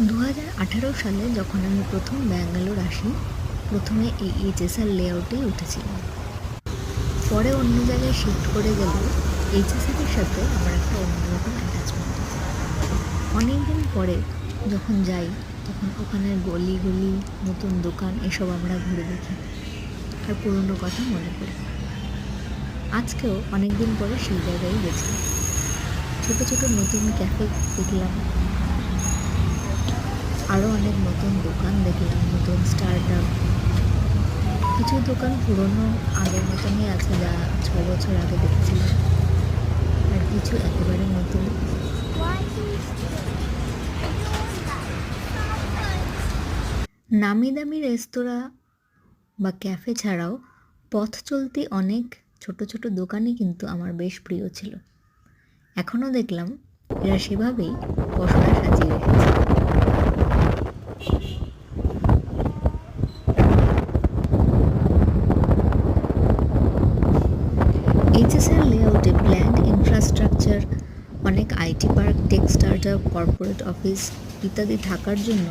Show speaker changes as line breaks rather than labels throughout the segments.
2018 সালে যখন আমি প্রথম ব্যাঙ্গালোর আসি, প্রথমে এই এইচএসআর লেআউটেই উঠেছিলাম। পরে অন্য জায়গায় শিফট করে গেলেও এইচএসআরের সাথে আমার একটা অন্যরকম অ্যাটাচমেন্ট আছে। অনেক দিন পরে যখন যাই তখন ওখানের গলি গলি, নতুন দোকান এসব আমরা ঘুরে দেখি আর পুরনো কথা মনে করি। আজকেও অনেক দিন পরে সেই জায়গায় গেছি। ছোটো ছোটো নতুন ক্যাফে দেখলাম, আরও অনেক নতুন দোকান দেখলাম, নতুন স্টার্ট আপ। কিছু দোকান পুরনো আগের মতনই আছে, যা 6 বছর আগে দেখছিলাম, আর কিছু একেবারে নতুন। নামি দামি রেস্তোরাঁ বা ক্যাফে ছাড়াও পথ চলতি অনেক ছোট ছোট দোকানই কিন্তু আমার বেশ প্রিয় ছিল। এখনও দেখলাম এরা সেভাবেই পসরা সাজিয়ে রেখেছে। এইচএসআর লেআউটে প্ল্যান্ড ইনফ্রাস্ট্রাকচার, অনেক IT park, tech startup, corporate office ইত্যাদি থাকার জন্য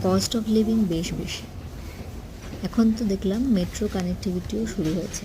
কস্ট অফ লিভিং বেশ বেশি। এখন তো দেখলাম মেট্রো কানেক্টিভিটিও শুরু হয়েছে।